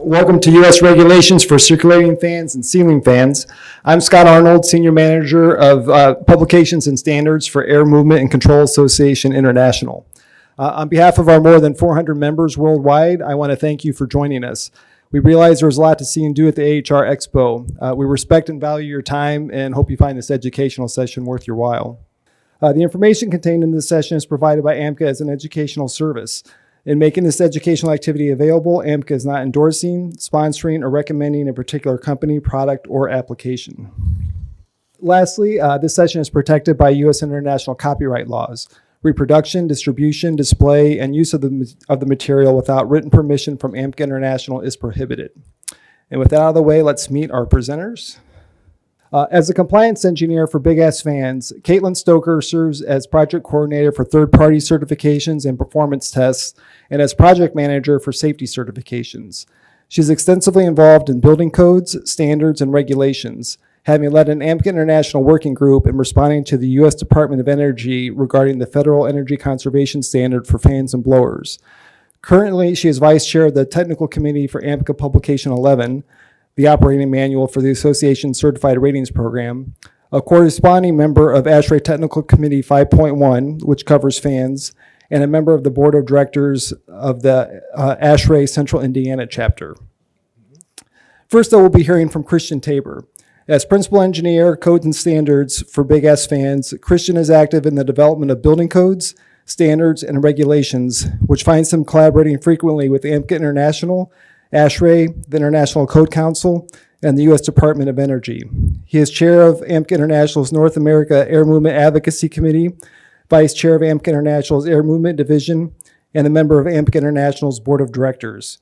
Welcome to U.S. Regulations for Circulating Fans and Ceiling Fans. I'm Scott Arnold, Senior Manager of Publications and Standards for Air Movement and Control Association International. On behalf of our more than 400 members worldwide, I want to thank you for joining us. We realize there's a lot to see and do at the AHR Expo. We respect and value your time and hope you find this educational session worth your while. The information contained in this session is provided by AMCA as an educational service. In making this educational activity available, AMCA is not endorsing, sponsoring, or recommending a particular company, product, or application. Lastly, this session is protected by U.S. international copyright laws. Reproduction, distribution, display, and use of the material without written permission from AMCA International is prohibited. And with that out of the way, let's meet our presenters. As a compliance engineer for Big Ass Fans, Caitlin Stoker serves as project coordinator for third-party certifications and performance tests, and as project manager for safety certifications. She's extensively involved in building codes, standards, and regulations, having led an AMCA International working group in responding to the U.S. Department of Energy regarding the Federal Energy Conservation Standard for fans and blowers. Currently, she is vice chair of the technical committee for AMCA Publication 11, the operating manual for the Association Certified Ratings Program, a corresponding member of ASHRAE Technical Committee 5.1, which covers fans, and a member of the board of directors of the ASHRAE Central Indiana chapter. First, I will be hearing from Christian Tabor. As principal engineer, codes and standards for Big Ass Fans, Christian is active in the development of building codes, standards, and regulations, which finds him collaborating frequently with AMCA International, ASHRAE, the International Code Council, and the U.S. Department of Energy. He is chair of AMCA International's North America Air Movement Advocacy Committee, vice chair of AMCA International's Air Movement Division, and a member of AMCA International's Board of Directors.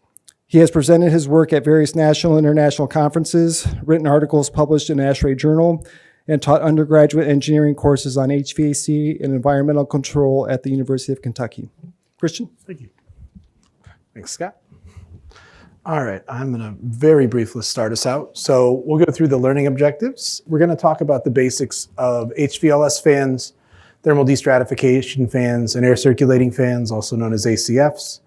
He has presented his work at various national and international conferences, written articles published in ASHRAE Journal, and taught undergraduate engineering courses on HVAC and environmental control at the University of Kentucky. Christian? Thank you. Thanks, Scott. All right, I'm going to very briefly start us out. So we'll go through the learning objectives. We're going to talk about the basics of HVLS fans, thermal destratification fans, and air circulating fans, also known as ACFs.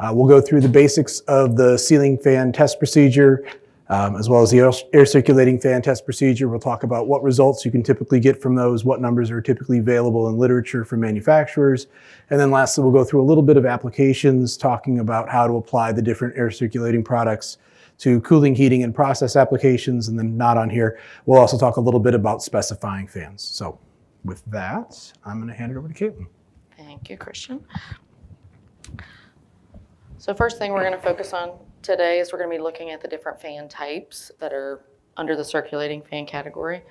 We'll go through the basics of the ceiling fan test procedure, as well as the air circulating fan test procedure. We'll talk about what results you can typically get from those, what numbers are typically available in literature from manufacturers. And then lastly, we'll go through a little bit of applications, talking about how to apply the different air circulating products to cooling, heating, and process applications. And then not on here, we'll also talk a little bit about specifying fans. So with that, I'm going to hand it over to Caitlin. Thank you, Christian. So first thing we're going to focus on today is we're going to be looking at the different fan types that are under the circulating fan category.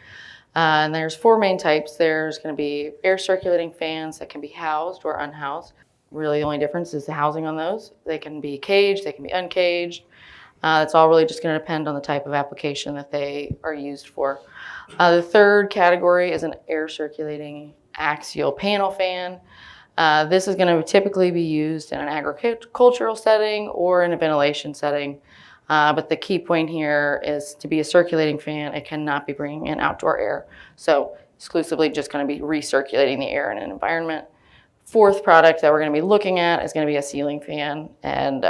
And there's four main types. There's going to be air circulating fans that can be housed or unhoused. Really the only difference is the housing on those. They can be caged, they can be uncaged. It's all really just going to depend on the type of application that they are used for. The third category is an air circulating axial panel fan. This is going to typically be used in an agricultural setting or in a ventilation setting. But the key point here is to be a circulating fan, it cannot be bringing in outdoor air. So exclusively just going to be recirculating the air in an environment. Fourth product that we're going to be looking at is going to be a ceiling fan, and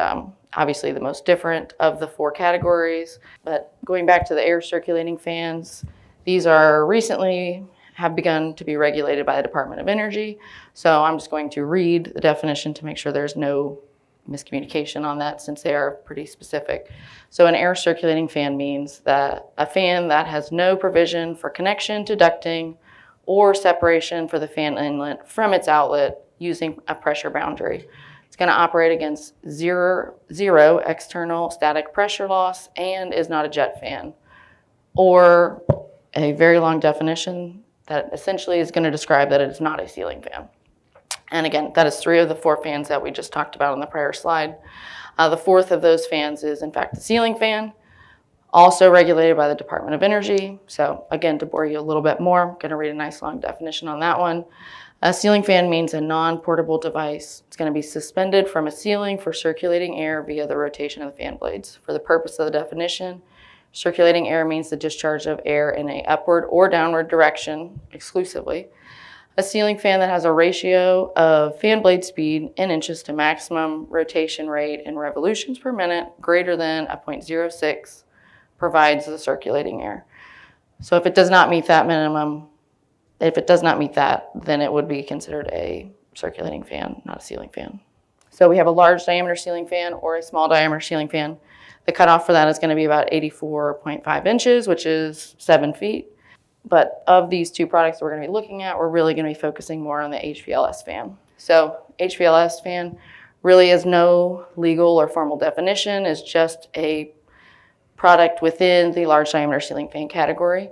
obviously the most different of the four categories. But going back to the air circulating fans, these are recently have begun to be regulated by the Department of Energy. So I'm just going to read the definition to make sure there's no miscommunication on that, since they are pretty specific. So an air circulating fan means that a fan that has no provision for connection to ducting or separation for the fan inlet from its outlet using a pressure boundary. It's going to operate against zero external static pressure loss and is not a jet fan. Or a very long definition that essentially is going to describe that it is not a ceiling fan. And again, that is three of the four fans that we just talked about on the prior slide. The fourth of those fans is in fact the ceiling fan, also regulated by the Department of Energy. So again, to bore you a little bit more, I'm going to read a nice long definition on that one. A ceiling fan means a non-portable device. It's going to be suspended from a ceiling for circulating air via the rotation of the fan blades. For the purpose of the definition, circulating air means the discharge of air in a upward or downward direction exclusively. A ceiling fan that has a ratio of fan blade speed in inches to maximum rotation rate in revolutions per minute greater than a 0.06 provides the circulating air. So if it does not meet that minimum, if it does not meet that, then it would be considered a circulating fan, not a ceiling fan. So we have a large diameter ceiling fan or a small diameter ceiling fan. The cutoff for that is going to be about 84.5 inches, which is 7 feet. But of these two products that we're going to be looking at, we're really going to be focusing more on the HVLS fan. So HVLS fan really is no legal or formal definition. It's just a product within the large diameter ceiling fan category.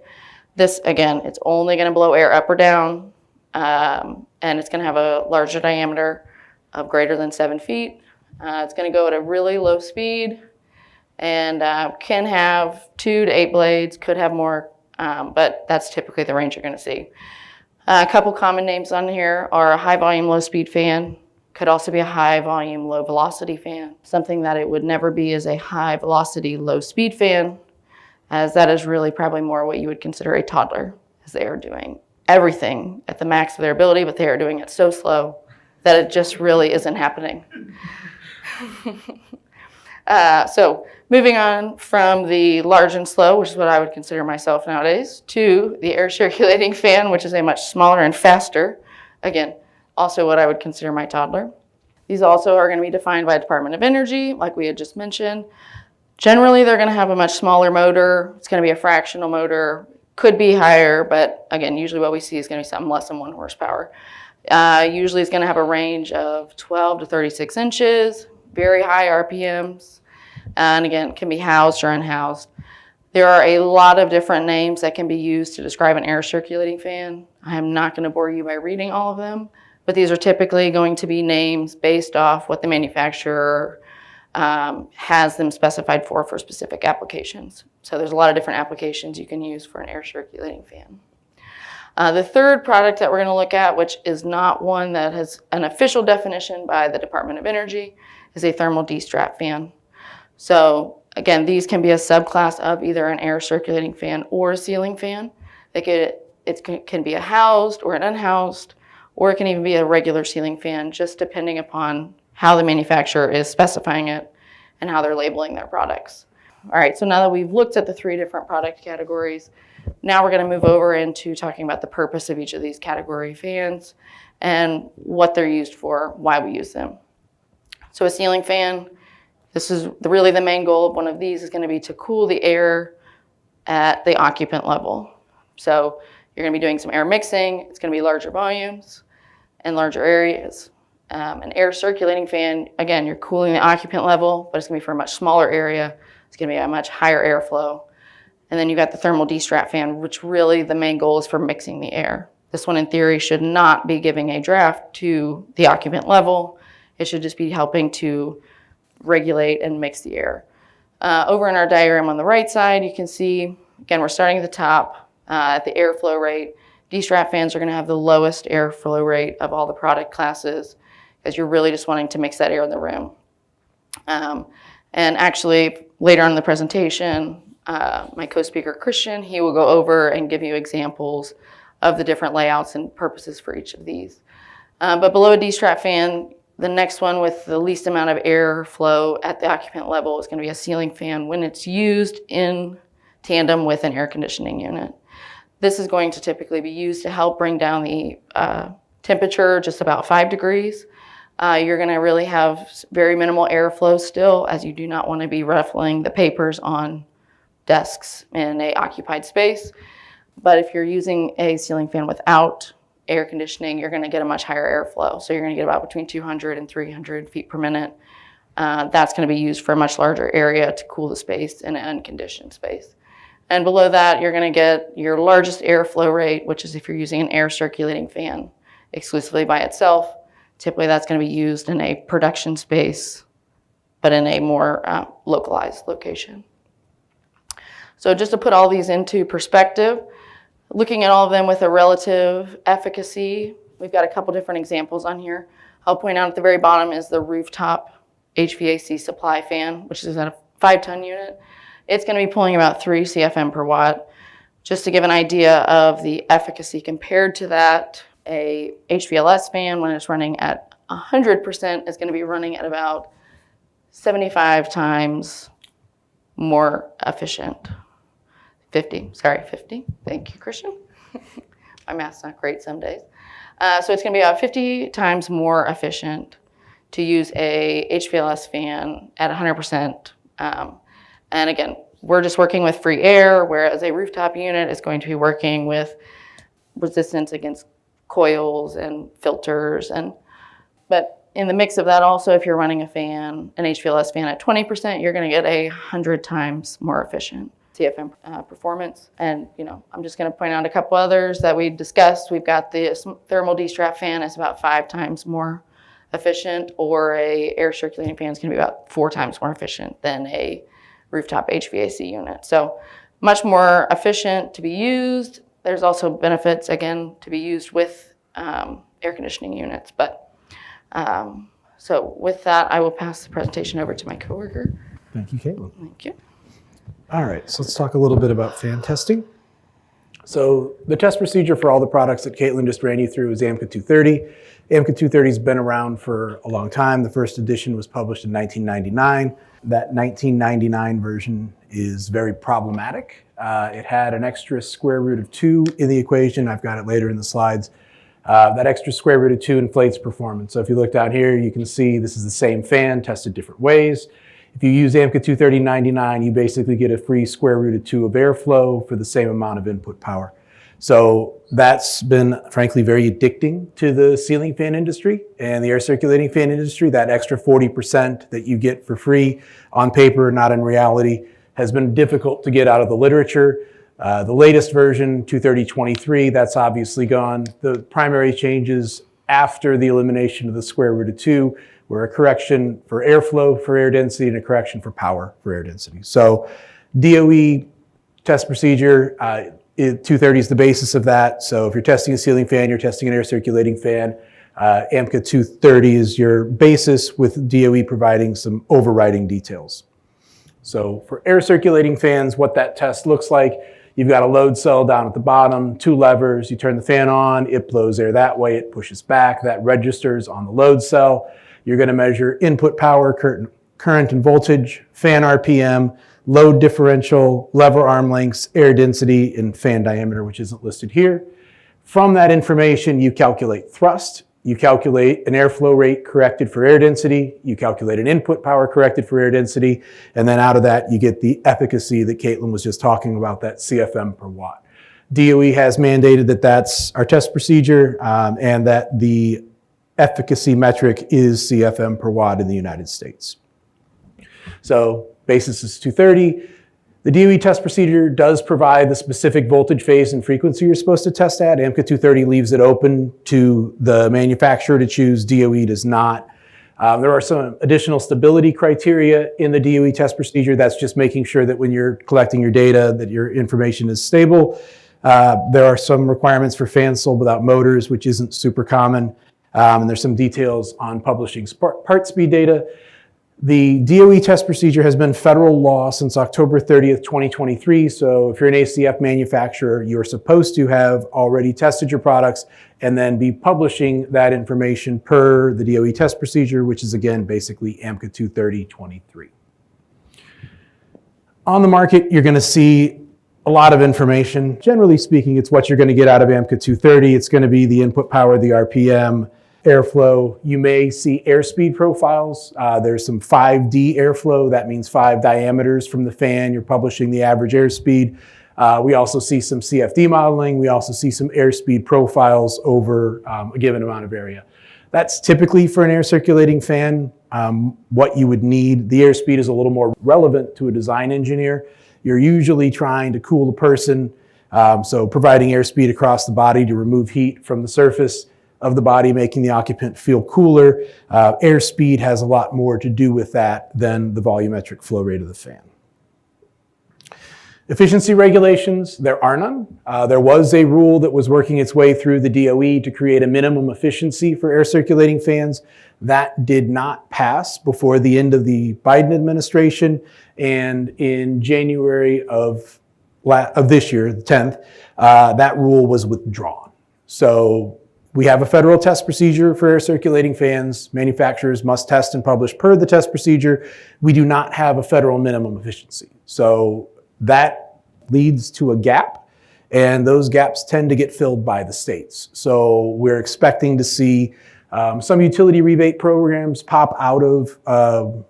This, again, it's only going to blow air up or down, and it's going to have a larger diameter of greater than 7 feet. It's going to go at a really low speed and can have 2 to 8 blades, could have more, but that's typically the range you're going to see. A couple common names on here are a high volume, low speed fan. Could also be a high volume, low velocity fan. Something that it would never be is a high velocity, low speed fan, as that is really probably more what you would consider a toddler, as they are doing everything at the max of their ability, but they are doing it so slow that it just really isn't happening. So moving on from the large and slow, which is what I would consider myself nowadays, to the air circulating fan, which is a much smaller and faster, again, also what I would consider my toddler. These also are going to be defined by Department of Energy, like we had just mentioned. Generally, they're going to have a much smaller motor. It's going to be a fractional motor. Could be higher, but again, usually what we see is going to be something less than 1 horsepower. Usually it's going to have a range of 12 to 36 inches, very high RPMs, and again, can be housed or unhoused. There are a lot of different names that can be used to describe an air circulating fan. I am not going to bore you by reading all of them, but these are typically going to be names based off what the manufacturer has them specified for specific applications. So there's a lot of different applications you can use for an air circulating fan. The third product that we're going to look at, which is not one that has an official definition by the Department of Energy, is a thermal D-strap fan. So again, these can be a subclass of either an air circulating fan or a ceiling fan. It can be a housed or an unhoused, or it can even be a regular ceiling fan, just depending upon how the manufacturer is specifying it and how they're labeling their products. All right, so now that we've looked at the 3 different product categories, now we're going to move over into talking about the purpose of each of these category fans and what they're used for, why we use them. So a ceiling fan, this is really the main goal of one of these is going to be to cool the air at the occupant level. So you're going to be doing some air mixing. It's going to be larger volumes and larger areas. An air circulating fan, again, you're cooling the occupant level, but it's going to be for a much smaller area. It's going to be a much higher airflow. And then you've got the thermal D-strap fan, which really the main goal is for mixing the air. This one, in theory, should not be giving a draft to the occupant level. It should just be helping to regulate and mix the air. Over in our diagram on the right side, you can see, again, we're starting at the top at the airflow rate. D-strap fans are going to have the lowest airflow rate of all the product classes because you're really just wanting to mix that air in the room. And actually, later on in the presentation, my co-speaker, Christian, he will go over and give you examples of the different layouts and purposes for each of these. But below a D-strap fan, the next one with the least amount of airflow at the occupant level is going to be a ceiling fan when it's used in tandem with an air conditioning unit. This is going to typically be used to help bring down the temperature just about 5 degrees. You're going to really have very minimal airflow still, as you do not want to be ruffling the papers on desks in an occupied space. But if you're using a ceiling fan without air conditioning, you're going to get a much higher airflow. So you're going to get about between 200 and 300 feet per minute. That's going to be used for a much larger area to cool the space in an unconditioned space. And below that, you're going to get your largest airflow rate, which is if you're using an air circulating fan exclusively by itself. Typically, that's going to be used in a production space, but in a more localized location. So just to put all these into perspective, looking at all of them with a relative efficacy, we've got a couple different examples on here. I'll point out at the very bottom is the rooftop HVAC supply fan, which is at a 5-ton unit. It's going to be pulling about 3 CFM per watt. Just to give an idea of the efficacy compared to that, A HVLS fan, when it's running at 100%, is going to be running at about 75 times more efficient. 50. Thank you, Christian. My math's not great some days. So it's going to be about 50 times more efficient to use a HVLS fan at 100%. And again, we're just working with free air, whereas a rooftop unit is going to be working with resistance against coils and filters. But in the mix of that also, if you're running an HVLS fan at 20%, you're going to get 100 times more efficient CFM performance. And I'm just going to point out a couple others that we discussed. We've got the thermal D-strap fan is about 5 times more efficient, or a air circulating fan is going to be about 4 times more efficient than a rooftop HVAC unit. So much more efficient to be used. There's also benefits, again, to be used with air conditioning units. But so with that, I will pass the presentation over to my coworker. Thank you, Caitlin. Thank you. All right, so let's talk a little bit about fan testing. So the test procedure for all the products that Caitlin just ran you through is AMCA 230. AMCA 230 has been around for a long time. The first edition was published in 1999. That 1999 version is very problematic. It had an extra square root of 2 in the equation. I've got it later in the slides. That extra square root of 2 inflates performance. So if you look down here, you can see this is the same fan tested different ways. If you use AMCA 230-99, you basically get a free square root of 2 of airflow for the same amount of input power. So that's been, frankly, very addicting to the ceiling fan industry and the air circulating fan industry. That extra 40% that you get for free on paper, not in reality, has been difficult to get out of the literature. The latest version, 230-23, that's obviously gone. The primary changes after the elimination of the square root of 2 were a correction for airflow for air density and a correction for power for air density. So DOE test procedure, 230 is the basis of that. So if you're testing a ceiling fan, you're testing an air circulating fan, AMCA 230 is your basis, with DOE providing some overriding details. So for air circulating fans, what that test looks like, you've got a load cell down at the bottom, 2 levers, you turn the fan on, it blows air that way, it pushes back, that registers on the load cell. You're going to measure input power, current and voltage, fan RPM, load differential, lever arm lengths, air density, and fan diameter, which isn't listed here. From that information, you calculate thrust, you calculate an airflow rate corrected for air density, you calculate an input power corrected for air density, and then out of that, you get the efficacy that Caitlin was just talking about, that CFM per watt. DOE has mandated that that's our test procedure, and that the efficacy metric is CFM per watt in the United States. So basis is 230. The DOE test procedure does provide the specific voltage, phase, and frequency you're supposed to test at. AMCA 230 leaves it open to the manufacturer to choose. DOE does not. There are some additional stability criteria in the DOE test procedure. That's just making sure that when you're collecting your data, that your information is stable. There are some requirements for fans sold without motors, which isn't super common. And there's some details on publishing part speed data. The DOE test procedure has been federal law since October 30th, 2023. So if you're an ACF manufacturer, you're supposed to have already tested your products and then be publishing that information per the DOE test procedure, which is again, basically AMCA 230-23. On the market, you're going to see a lot of information. Generally speaking, it's what you're going to get out of AMCA 230. It's going to be the input power, the RPM, airflow. You may see airspeed profiles. There's some 5D airflow. That means 5 diameters from the fan. You're publishing the average airspeed. We also see some CFD modeling. We also see some airspeed profiles over a given amount of area. That's typically for an air circulating fan what you would need. The airspeed is a little more relevant to a design engineer. You're usually trying to cool the person, so providing airspeed across the body to remove heat from the surface of the body, making the occupant feel cooler. Airspeed has a lot more to do with that than the volumetric flow rate of the fan. Efficiency regulations, there are none. There was a rule that was working its way through the DOE to create a minimum efficiency for air circulating fans. That did not pass before the end of the Biden administration. And in January of this year, the 10th, that rule was withdrawn. So We have a federal test procedure for air circulating fans. Manufacturers must test and publish per the test procedure. We do not have a federal minimum efficiency. So that leads to a gap, and those gaps tend to get filled by the states. So we're expecting to see some utility rebate programs pop out of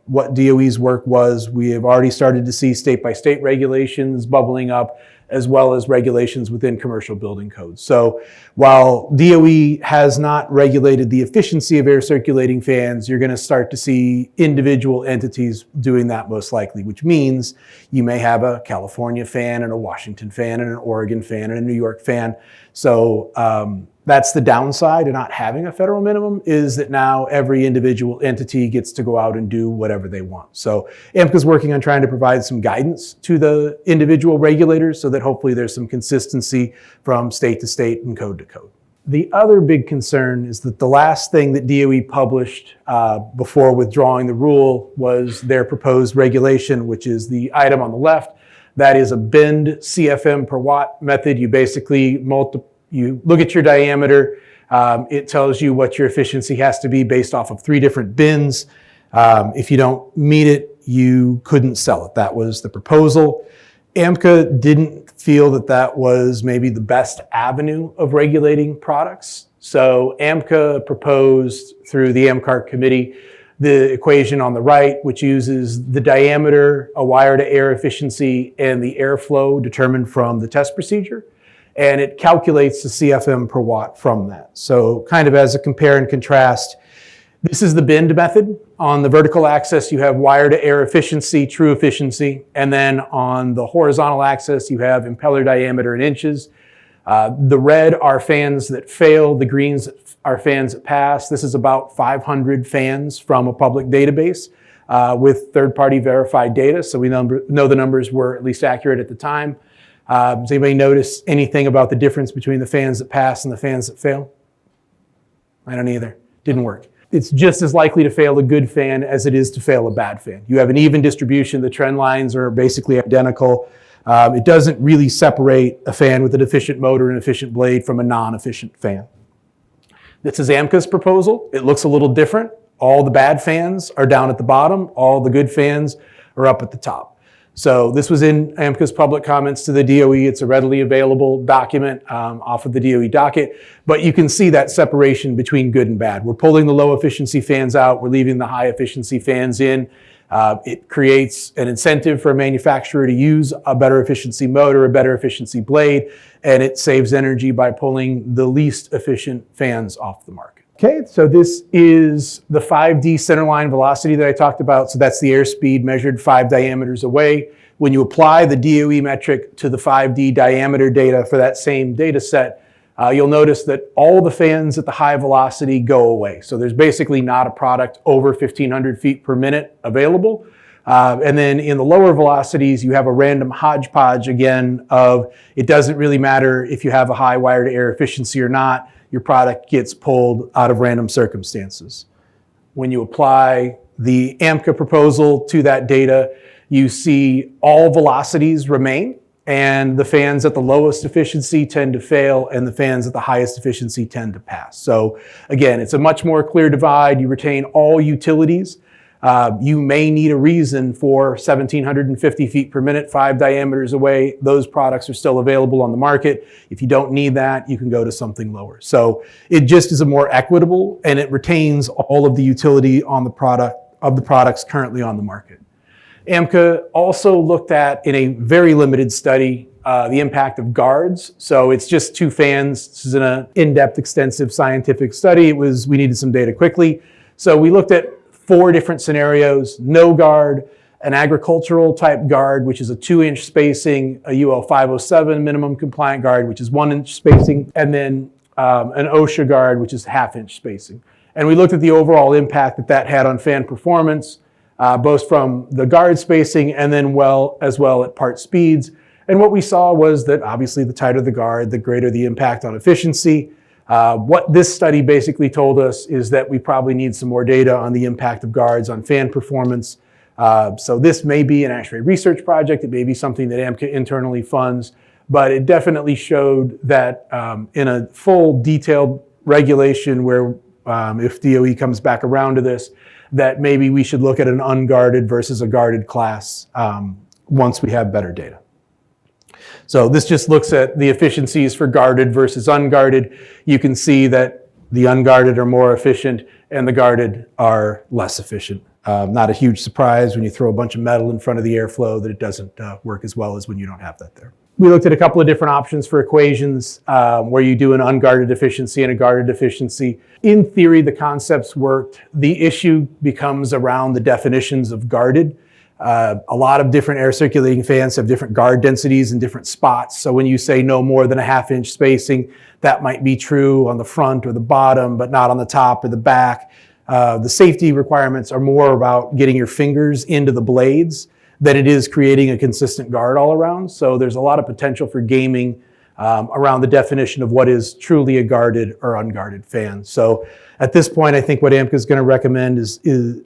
what DOE's work was. We have already started to see state-by-state regulations bubbling up, as well as regulations within commercial building codes. So while DOE has not regulated the efficiency of air circulating fans, you're going to start to see individual entities doing that most likely, which means you may have a California fan and a Washington fan and an Oregon fan and a New York fan. So that's the downside of not having a federal minimum, is that now every individual entity gets to go out and do whatever they want. So AMCA is working on trying to provide some guidance to the individual regulators so that hopefully there's some consistency from state to state and code to code. The other big concern is that the last thing that DOE published before withdrawing the rule was their proposed regulation, which is the item on the left. That is a bend CFM per watt method. You basically you look at your diameter. It tells you what your efficiency has to be based off of 3 different bins. If you don't meet it, you couldn't sell it. That was the proposal. AMCA didn't feel that that was maybe the best avenue of regulating products. So AMCA proposed through the AMCART committee the equation on the right, which uses the diameter, a wire to air efficiency, and the airflow determined from the test procedure. And it calculates the CFM per watt from that. So kind of as a compare and contrast, this is the bend method. On the vertical axis, you have wire to air efficiency, true efficiency. And then on the horizontal axis, you have impeller diameter in inches. The red are fans that fail, the greens are fans that pass. This is about 500 fans from a public database with third-party verified data. So we know the numbers were at least accurate at the time. Does anybody notice anything about the difference between the fans that pass and the fans that fail? I don't either. Didn't work. It's just as likely to fail a good fan as it is to fail a bad fan. You have an even distribution. The trend lines are basically identical. It doesn't really separate a fan with an efficient motor and efficient blade from a non-efficient fan. This is AMCA's proposal. It looks a little different. All the bad fans are down at the bottom. All the good fans are up at the top. So this was in AMCA's public comments to the DOE. It's a readily available document off of the DOE docket. But you can see that separation between good and bad. We're pulling the low efficiency fans out. We're leaving the high efficiency fans in. It creates an incentive for a manufacturer to use a better efficiency motor, a better efficiency blade, and it saves energy by pulling the least efficient fans off the market. Okay, so this is the 5D centerline velocity that I talked about. So that's the airspeed measured 5 diameters away. When you apply the DOE metric to the 5D diameter data for that same data set, you'll notice that all the fans at the high velocity go away. So there's basically not a product over 1,500 feet per minute available. And then in the lower velocities, you have a random hodgepodge again of it doesn't really matter if you have a high wire to air efficiency or not. Your product gets pulled out of random circumstances. When you apply the AMCA proposal to that data, you see all velocities remain, and the fans at the lowest efficiency tend to fail, and the fans at the highest efficiency tend to pass. So again, it's a much more clear divide. You retain all utilities. You may need a reason for 1,750 feet per minute, 5 diameters away. Those products are still available on the market. If you don't need that, you can go to something lower. So it just is a more equitable, and it retains all of the utility on the product of the products currently on the market. AMCA also looked at, in a very limited study, the impact of guards. So it's just 2 fans. This is an in-depth, extensive scientific study. We needed some data quickly. So we looked at 4 different scenarios: no guard, an agricultural type guard, which is a 2-inch spacing, a UL 507 minimum compliant guard, which is 1-inch spacing, and then an OSHA guard, which is 1/2-inch spacing. And we looked at the overall impact that had on fan performance, both from the guard spacing and then as well at part speeds. And what we saw was that obviously the tighter the guard, the greater the impact on efficiency. What this study basically told us is that we probably need some more data on the impact of guards on fan performance. So this may be an actual research project. It may be something that AMCA internally funds, but it definitely showed that in a full detailed regulation where if DOE comes back around to this, that maybe we should look at an unguarded versus a guarded class once we have better data. So this just looks at the efficiencies for guarded versus unguarded. You can see that the unguarded are more efficient and the guarded are less efficient. Not a huge surprise when you throw a bunch of metal in front of the airflow that it doesn't work as well as when you don't have that there. We looked at a couple of different options for equations where you do an unguarded efficiency and a guarded efficiency. In theory, the concepts worked. The issue becomes around the definitions of guarded. A lot of different air circulating fans have different guard densities in different spots. So when you say no more than a 1/2 inch spacing, that might be true on the front or the bottom, but not on the top or the back. The safety requirements are more about getting your fingers into the blades than it is creating a consistent guard all around. So there's a lot of potential for gaming around the definition of what is truly a guarded or unguarded fan. So at this point, I think what AMCA is going to recommend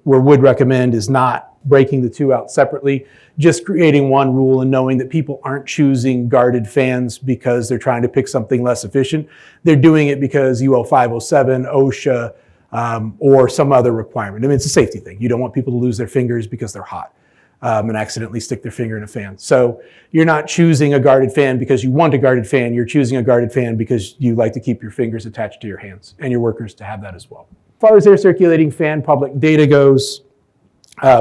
would recommend is not breaking the two out separately, just creating one rule and knowing that people aren't choosing guarded fans because they're trying to pick something less efficient. They're doing it because UL 507, OSHA, or some other requirement. I mean, it's a safety thing. You don't want people to lose their fingers because they're hot and accidentally stick their finger in a fan. So you're not choosing a guarded fan because you want a guarded fan. You're choosing a guarded fan because you like to keep your fingers attached to your hands and your workers to have that as well. As far as air circulating fan public data goes,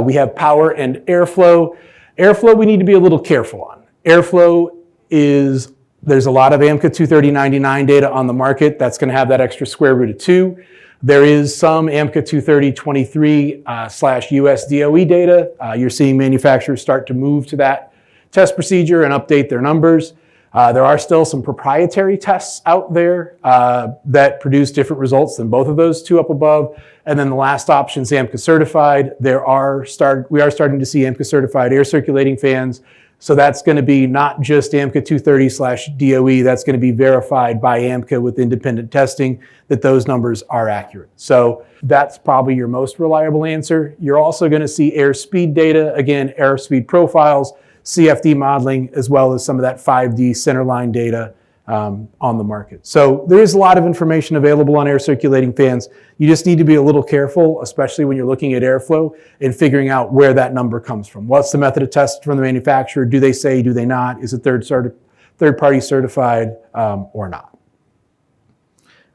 we have power and airflow. Airflow we need to be a little careful on. Airflow there's a lot of AMCA 23099 data on the market. That's going to have that extra square root of 2. There is some AMCA 23023 /US DOE data. You're seeing manufacturers start to move to that test procedure and update their numbers. There are still some proprietary tests out there that produce different results than both of those two up above. And then the last option is AMCA certified. We are starting to see AMCA certified air circulating fans. So that's going to be not just AMCA 230/DOE, that's going to be verified by AMCA with independent testing that those numbers are accurate. So that's probably your most reliable answer. You're also going to see airspeed data, again, airspeed profiles, CFD modeling, as well as some of that 5D centerline data on the market. So there is a lot of information available on air circulating fans. You just need to be a little careful, especially when you're looking at airflow and figuring out where that number comes from. What's the method of test from the manufacturer? Do they say, do they not? Is it third-party certified or not?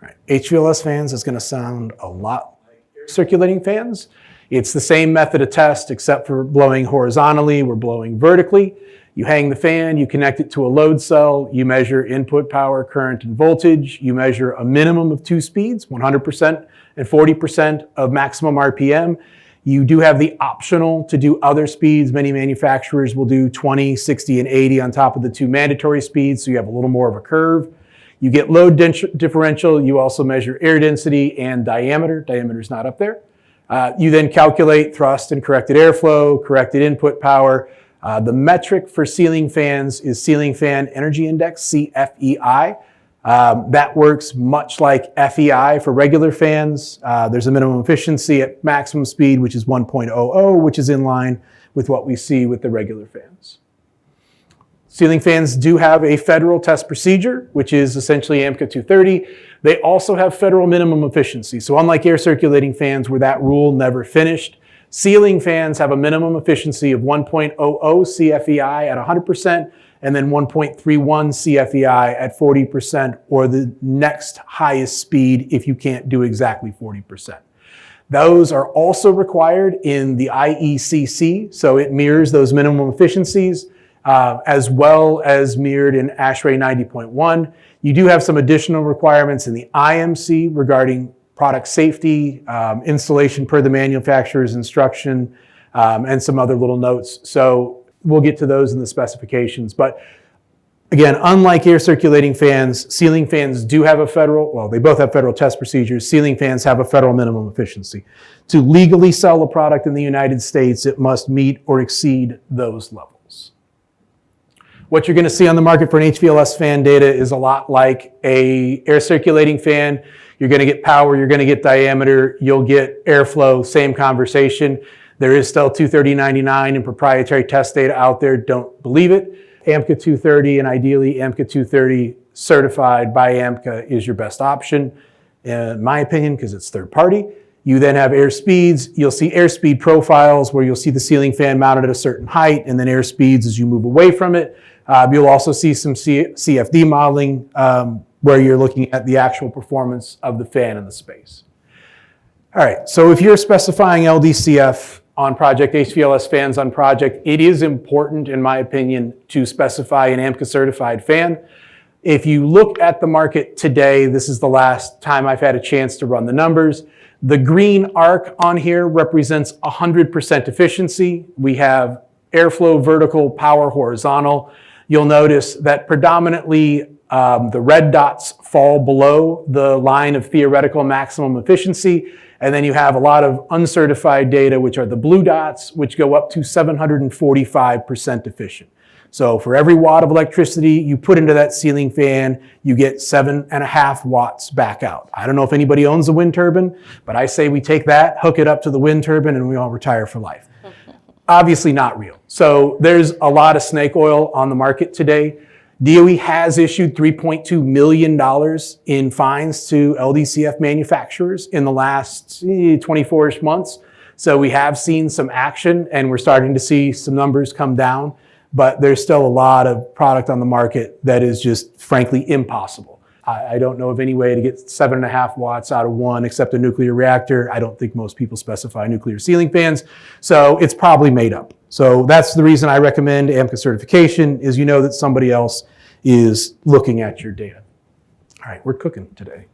All right. HVLS fans is going to sound a lot like air circulating fans. It's the same method of test except for blowing horizontally, we're blowing vertically. You hang the fan, you connect it to a load cell, you measure input power, current, and voltage. You measure a minimum of 2 speeds, 100% and 40% of maximum RPM. You do have the optional to do other speeds. Many manufacturers will do 20, 60, and 80 on top of the 2 mandatory speeds, so you have a little more of a curve. You get load differential. You also measure air density and diameter. Diameter is not up there. You then calculate thrust and corrected airflow, corrected input power. The metric for ceiling fans is Ceiling Fan Energy Index, CFEI. That works much like FEI for regular fans. There's a minimum efficiency at maximum speed, which is 1.00, which is in line with what we see with the regular fans. Ceiling fans do have a federal test procedure, which is essentially AMCA 230. They also have federal minimum efficiency. So unlike air circulating fans where that rule never finished, ceiling fans have a minimum efficiency of 1.00 CFEI at 100% and then 1.31 CFEI at 40% or the next highest speed if you can't do exactly 40%. Those are also required in the IECC, so it mirrors those minimum efficiencies as well as mirrored in ASHRAE 90.1. You do have some additional requirements in the IMC regarding product safety, installation per the manufacturer's instruction, and some other little notes. So we'll get to those in the specifications. But again, unlike air circulating fans, ceiling fans do have they both have federal test procedures. Ceiling fans have a federal minimum efficiency. To legally sell a product in the United States, it must meet or exceed those levels. What you're going to see on the market for an HVLS fan data is a lot like a air circulating fan. You're going to get power, you're going to get diameter, you'll get airflow, same conversation. There is still 23099 and proprietary test data out there, don't believe it. AMCA 230 and ideally AMCA 230 certified by AMCA is your best option. in my opinion, because it's third party. You then have air speeds. You'll see airspeed profiles where you'll see the ceiling fan mounted at a certain height, and then air speeds as you move away from it. You'll also see some CFD modeling where you're looking at the actual performance of the fan in the space. All right, so if you're specifying LDCF on project, HVLS fans on project, it is important, in my opinion, to specify an AMCA certified fan. If you look at the market today, this is the last time I've had a chance to run the numbers. The green arc on here represents 100% efficiency. We have airflow vertical, power horizontal. You'll notice that predominantly the red dots fall below the line of theoretical maximum efficiency. And then you have a lot of uncertified data, which are the blue dots, which go up to 745% efficient. So for every watt of electricity you put into that ceiling fan, you get 7.5 watts back out. I don't know if anybody owns a wind turbine, but I say we take that, hook it up to the wind turbine, and we all retire for life. Obviously not real. So there's a lot of snake oil on the market today. DOE has issued $3.2 million in fines to LDCF manufacturers in the last 24-ish months. So we have seen some action, and we're starting to see some numbers come down. But there's still a lot of product on the market that is just frankly impossible. I don't know of any way to get 7.5 watts out of one except a nuclear reactor. I don't think most people specify nuclear ceiling fans, so it's probably made up. So that's the reason I recommend AMCA certification, is you know that somebody else is looking at your data. All right, we're cooking today.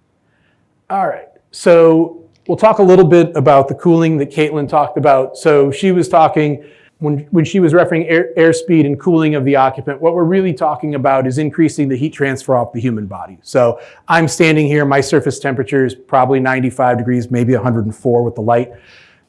All right, so we'll talk a little bit about the cooling that Caitlin talked about. So she was talking, when she was referring airspeed and cooling of the occupant, what we're really talking about is increasing the heat transfer off the human body. So I'm standing here, my surface temperature is probably 95 degrees, maybe 104 with the light.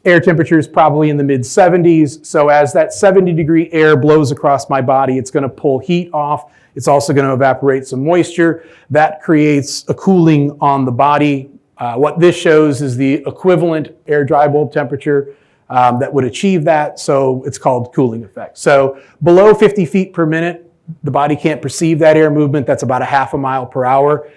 Air temperature is probably in the mid 70s. So as that 70-degree air blows across my body, it's gonna pull heat off. It's also gonna evaporate some moisture. That creates a cooling on the body. What this shows is the equivalent air dry bulb temperature that would achieve that, so it's called cooling effect. So below 50 feet per minute, the body can't perceive that air movement. That's about 0.5 mile per hour.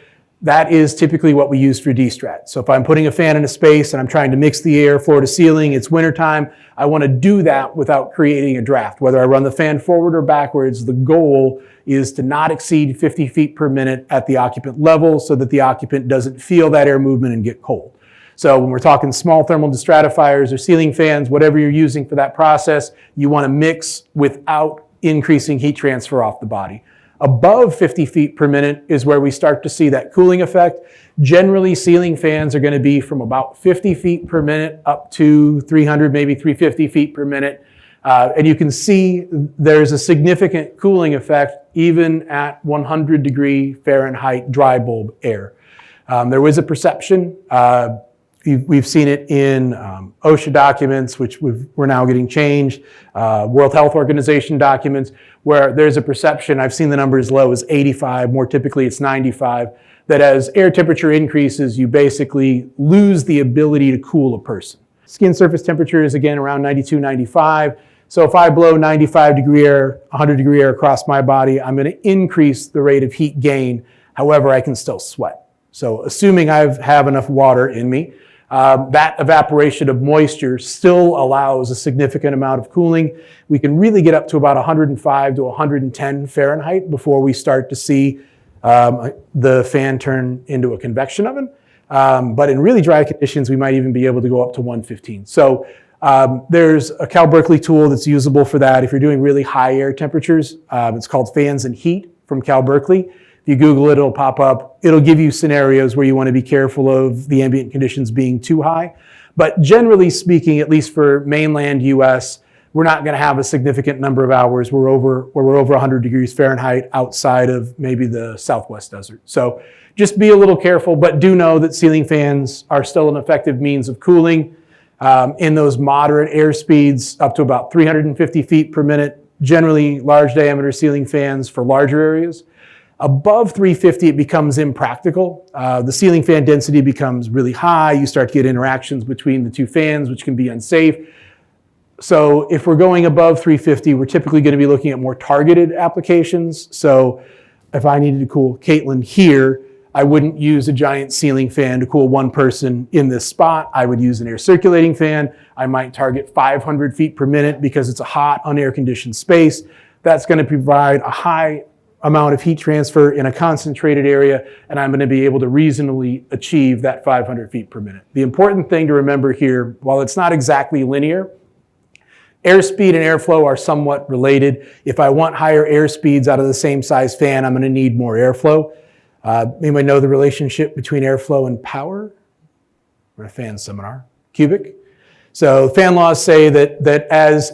That is typically what we use for destrat. So if I'm putting a fan in a space and I'm trying to mix the air floor to ceiling, it's wintertime, I want to do that without creating a draft. Whether I run the fan forward or backwards, the goal is to not exceed 50 feet per minute at the occupant level so that the occupant doesn't feel that air movement and get cold. So when we're talking small thermal destratifiers or ceiling fans, whatever you're using for that process, you want to mix without increasing heat transfer off the body. Above 50 feet per minute is where we start to see that cooling effect. Generally, ceiling fans are going to be from about 50 feet per minute up to 300, maybe 350 feet per minute. And you can see there's a significant cooling effect even at 100 Fahrenheit dry bulb air. There was a perception, we've seen it in OSHA documents, which we're now getting changed, World Health Organization documents, where there's a perception, I've seen the number as low as 85, more typically it's 95, that as air temperature increases, you basically lose the ability to cool a person. Skin surface temperature is again around 92, 95. So if I blow 95 degree air, 100 degree air across my body, I'm gonna increase the rate of heat gain. However, I can still sweat. So assuming I have enough water in me, that evaporation of moisture still allows a significant amount of cooling. We can really get up to about 105 to 110 Fahrenheit before we start to see the fan turn into a convection oven. But in really dry conditions, we might even be able to go up to 115. So there's a Cal Berkeley tool that's usable for that. If you're doing really high air temperatures, it's called Fans and Heat from Cal Berkeley. If you Google it, it'll pop up. It'll give you scenarios where you want to be careful of the ambient conditions being too high. But generally speaking, at least for mainland US, we're not going to have a significant number of hours where we're over 100 degrees Fahrenheit outside of maybe the Southwest desert. So just be a little careful, but do know that ceiling fans are still an effective means of cooling in those moderate air speeds up to about 350 feet per minute, generally large diameter ceiling fans for larger areas. Above 350, it becomes impractical. The ceiling fan density becomes really high. You start to get interactions between the two fans, which can be unsafe. So if we're going above 350, we're typically going to be looking at more targeted applications. So if I needed to cool Caitlin here, I wouldn't use a giant ceiling fan to cool one person in this spot. I would use an air circulating fan. I might target 500 feet per minute because it's a hot, unair conditioned space. That's going to provide a high amount of heat transfer in a concentrated area, and I'm going to be able to reasonably achieve that 500 feet per minute. The important thing to remember here, while it's not exactly linear, airspeed and airflow are somewhat related. If I want higher air speeds out of the same size fan, I'm going to need more airflow. Anybody know the relationship between airflow and power? We're in a fan seminar. Cubic. So fan laws say that as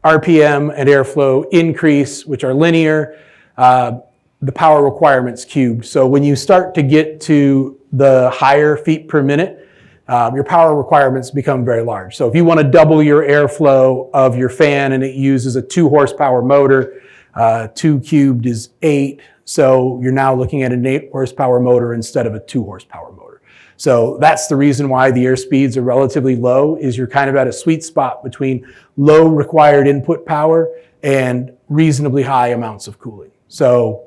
RPM and airflow increase, which are linear, the power requirement's cubed. So when you start to get to the higher feet per minute, your power requirements become very large. So if you want to double your airflow of your fan and it uses a 2 horsepower motor, 2 cubed is 8. So you're now looking at an 8 horsepower motor instead of a 2 horsepower motor. So that's the reason why the air speeds are relatively low, is you're kind of at a sweet spot between low required input power and reasonably high amounts of cooling. So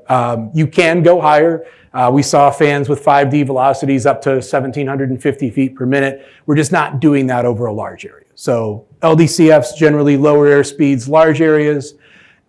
you can go higher. We saw fans with 5D velocities up to 1,750 feet per minute. We're just not doing that over a large area. So LDCFs generally lower air speeds, large areas.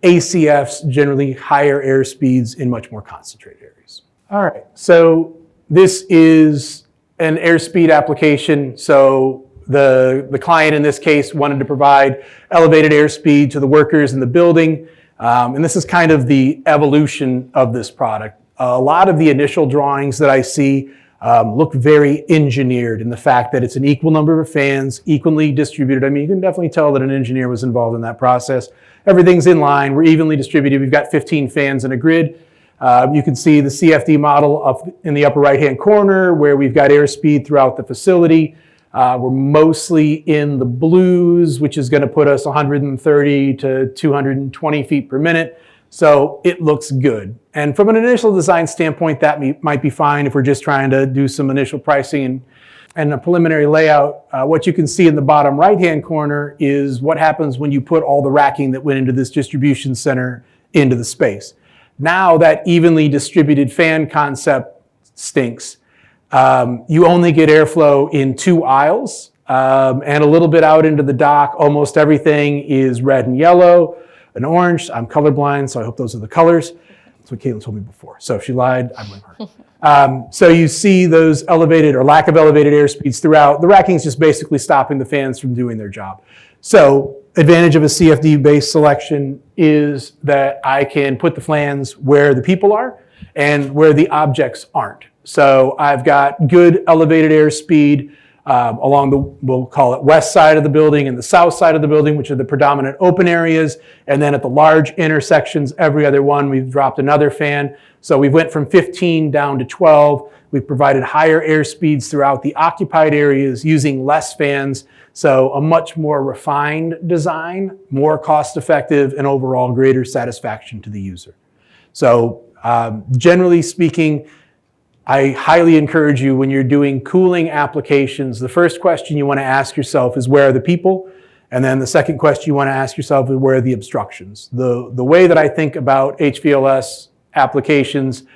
ACFs generally higher air speeds in much more concentrated areas. All right, so this is an airspeed application. So the client in this case wanted to provide elevated airspeed to the workers in the building. And this is kind of the evolution of this product. A lot of the initial drawings that I see look very engineered in the fact that it's an equal number of fans, equally distributed. I mean, you can definitely tell that an engineer was involved in that process. Everything's in line. We're evenly distributed. We've got 15 fans in a grid. You can see the CFD model up in the upper right-hand corner where we've got airspeed throughout the facility. We're mostly in the blues, which is going to put us 130 to 220 feet per minute. So it looks good. And from an initial design standpoint, that might be fine if we're just trying to do some initial pricing and a preliminary layout. What you can see in the bottom right-hand corner is what happens when you put all the racking that went into this distribution center into the space. Now that evenly distributed fan concept stinks. You only get airflow in 2 aisles and a little bit out into the dock. Almost everything is red and yellow and orange. I'm colorblind, so I hope those are the colors. That's what Caitlin told me before. So if she lied, I blame her. So you see those elevated or lack of elevated air speeds throughout. The racking is just basically stopping the fans from doing their job. So advantage of a CFD-based selection is that I can put the fans where the people are and where the objects aren't. So I've got good elevated airspeed along the, we'll call it west side of the building and the south side of the building, which are the predominant open areas. And then at the large intersections, every other one, we've dropped another fan. So we went from 15 down to 12. We've provided higher air speeds throughout the occupied areas using less fans. So a much more refined design, more cost effective, and overall greater satisfaction to the user. So generally speaking, I highly encourage you when you're doing cooling applications, the first question you want to ask yourself is where are the people? And then the second question you want to ask yourself is where are the obstructions? The way that I think about HVLS applications in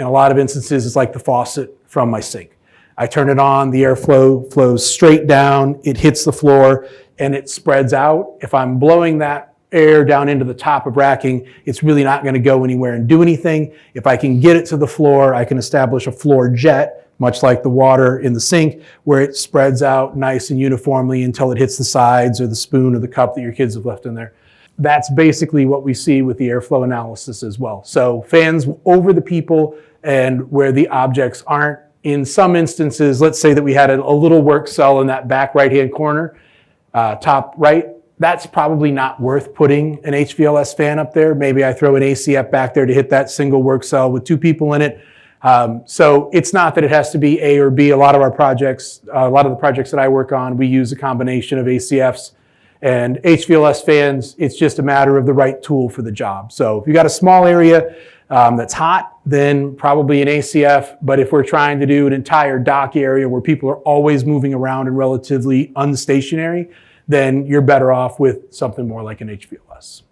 a lot of instances is like the faucet from my sink. I turn it on, the airflow flows straight down, it hits the floor, and it spreads out. If I'm blowing that air down into the top of racking, it's really not going to go anywhere and do anything. If I can get it to the floor, I can establish a floor jet, much like the water in the sink, where it spreads out nice and uniformly until it hits the sides or the spoon or the cup that your kids have left in there. That's basically what we see with the airflow analysis as well. So fans over the people and where the objects aren't. In some instances, let's say that we had a little work cell in that back right-hand corner, top right, that's probably not worth putting an HVLS fan up there. Maybe I throw an ACF back there to hit that single work cell with 2 people in it. So it's not that it has to be A or B. A lot of the projects that I work on, we use a combination of ACFs and HVLS fans. It's just a matter of the right tool for the job. So if you got a small area that's hot, then probably an ACF. But if we're trying to do an entire dock area where people are always moving around and relatively unstationary, then you're better off with something more like an HVLS.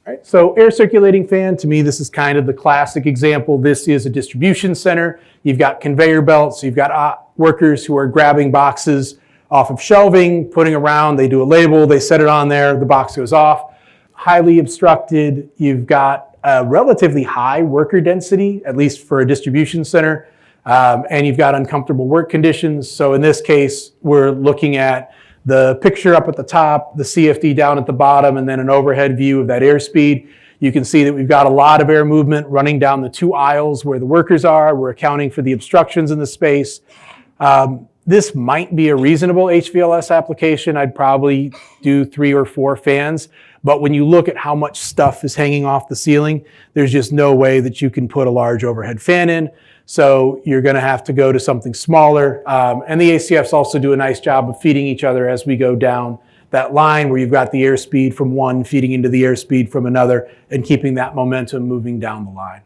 All right, so air circulating fan, to me, this is kind of the classic example. This is a distribution center. You've got conveyor belts. You've got workers who are grabbing boxes off of shelving, putting around. They do a label. They set it on there. The box goes off. Highly obstructed. You've got a relatively high worker density, at least for a distribution center. And you've got uncomfortable work conditions. So in this case, we're looking at the picture up at the top, the CFD down at the bottom, and then an overhead view of that airspeed. You can see that we've got a lot of air movement running down the 2 aisles where the workers are. We're accounting for the obstructions in the space. This might be a reasonable HVLS application. I'd probably do 3 or 4 fans. But when you look at how much stuff is hanging off the ceiling, there's just no way that you can put a large overhead fan in. So you're going to have to go to something smaller. And the ACFs also do a nice job of feeding each other as we go down that line where you've got the airspeed from one feeding into the airspeed from another and keeping that momentum moving down the line.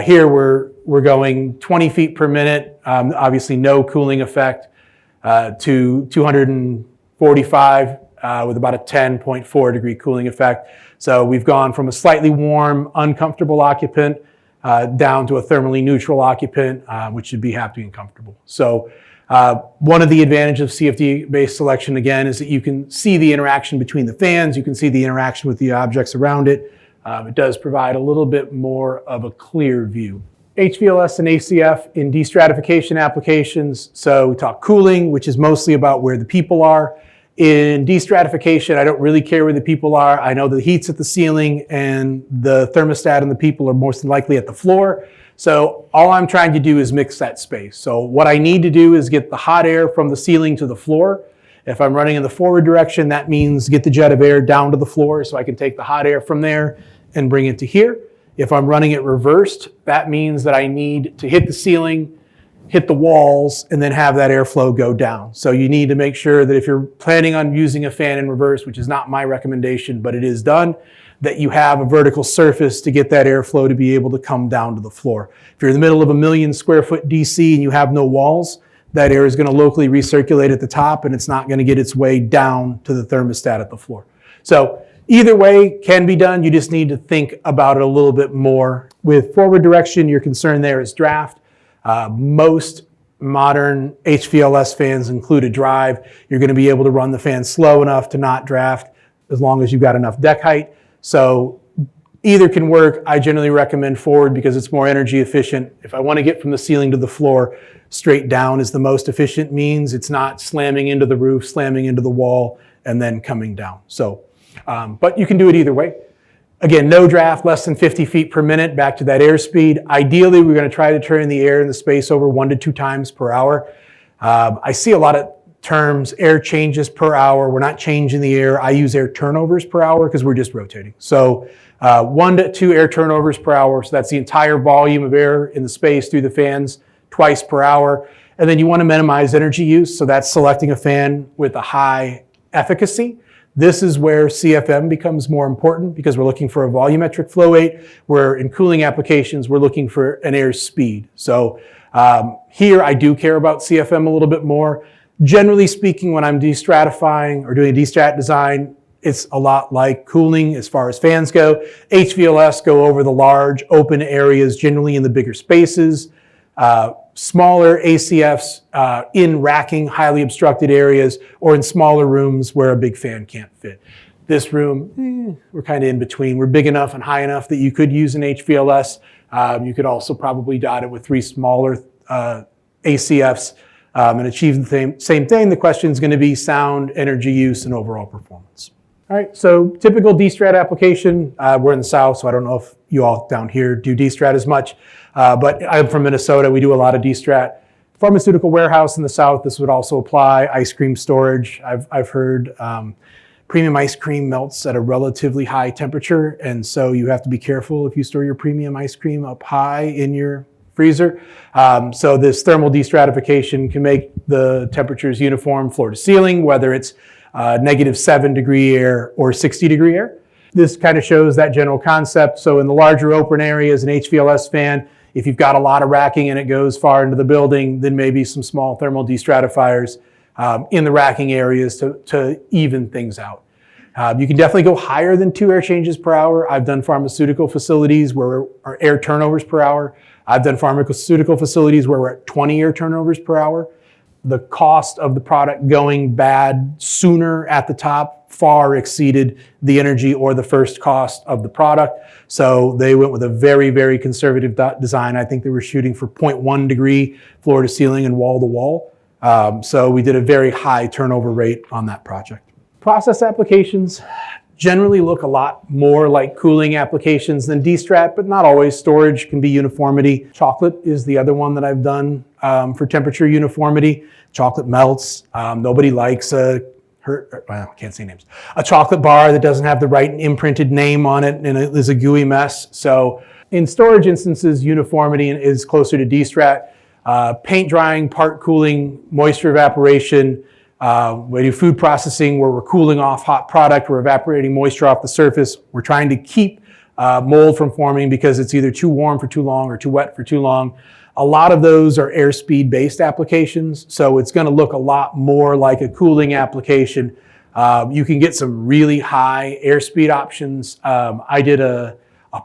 Here we're going 20 feet per minute, obviously no cooling effect, to 245 with about a 10.4 degree cooling effect. So we've gone from a slightly warm, uncomfortable occupant down to a thermally neutral occupant, which should be happy and comfortable. So one of the advantages of CFD-based selection, again, is that you can see the interaction between the fans. You can see the interaction with the objects around it. It does provide a little bit more of a clear view. HVLS and ACF in destratification applications. So we talk cooling, which is mostly about where the people are. In destratification, I don't really care where the people are. I know the heat's at the ceiling and the thermostat and the people are most likely at the floor. So all I'm trying to do is mix that space. So what I need to do is get the hot air from the ceiling to the floor. If I'm running in the forward direction, that means get the jet of air down to the floor so I can take the hot air from there and bring it to here. If I'm running it reversed, that means that I need to hit the ceiling, hit the walls, and then have that airflow go down. So you need to make sure that if you're planning on using a fan in reverse, which is not my recommendation, but it is done, that you have a vertical surface to get that airflow to be able to come down to the floor. If you're in the middle of a 1,000,000 square foot DC and you have no walls, that air is going to locally recirculate at the top and it's not going to get its way down to the thermostat at the floor. So either way can be done. You just need to think about it a little bit more. With forward direction, your concern there is draft. Most modern HVLS fans include a drive. You're going to be able to run the fan slow enough to not draft as long as you've got enough deck height. So either can work. I generally recommend forward because it's more energy efficient. If I want to get from the ceiling to the floor, straight down is the most efficient means. It's not slamming into the roof, slamming into the wall, and then coming down. So, but you can do it either way. Again, no draft, less than 50 feet per minute, back to that airspeed. Ideally, we're going to try to turn the air in the space over 1 to 2 times per hour. I see a lot of terms, air changes per hour. We're not changing the air. I use air turnovers per hour because we're just rotating. So 1 to 2 air turnovers per hour. So that's the entire volume of air in the space through the fans twice per hour. And then you want to minimize energy use. So that's selecting a fan with a high efficacy. This is where CFM becomes more important because we're looking for a volumetric flow rate, where in cooling applications, we're looking for an air speed. So here I do care about CFM a little bit more. Generally speaking, when I'm destratifying or doing a destrat design, it's a lot like cooling as far as fans go. HVLS go over the large open areas, generally in the bigger spaces. Smaller ACFs in racking, highly obstructed areas, or in smaller rooms where a big fan can't fit. This room, we're kind of in between. We're big enough and high enough that you could use an HVLS. You could also probably dot it with 3 smaller ACFs and achieve the same thing. The question is going to be sound, energy use, and overall performance. All right, so typical destrat application. We're in the South, so I don't know if you all down here do destrat as much, but I'm from Minnesota. We do a lot of destrat. Pharmaceutical warehouse in the South, this would also apply. Ice cream storage. I've heard premium ice cream melts at a relatively high temperature, and so you have to be careful if you store your premium ice cream up high in your freezer. So this thermal destratification can make the temperatures uniform floor to ceiling, whether it's -7 degree air or 60 degree air. This kind of shows that general concept. So in the larger open areas, an HVLS fan, if you've got a lot of racking and it goes far into the building, then maybe some small thermal destratifiers in the racking areas to even things out. You can definitely go higher than 2 air changes per hour. I've done pharmaceutical facilities where our air turnovers per hour. I've done pharmaceutical facilities where we're at 20 air turnovers per hour. The cost of the product going bad sooner at the top far exceeded the energy or the first cost of the product. So they went with a very, very conservative design. I think they were shooting for 0.1 degree floor to ceiling and wall to wall. So we did a very high turnover rate on that project. Process applications generally look a lot more like cooling applications than D-Strat, but not always. Storage can be uniformity. Chocolate is the other one that I've done for temperature uniformity. Chocolate melts. Nobody likes I can't say names. A chocolate bar that doesn't have the right imprinted name on it and it is a gooey mess. So in storage instances, uniformity is closer to D-Strat. Paint drying, part cooling, moisture evaporation. We do food processing where we're cooling off hot product, we're evaporating moisture off the surface. We're trying to keep mold from forming because it's either too warm for too long or too wet for too long. A lot of those are airspeed based applications, so it's going to look a lot more like a cooling application. You can get some really high airspeed options. I did a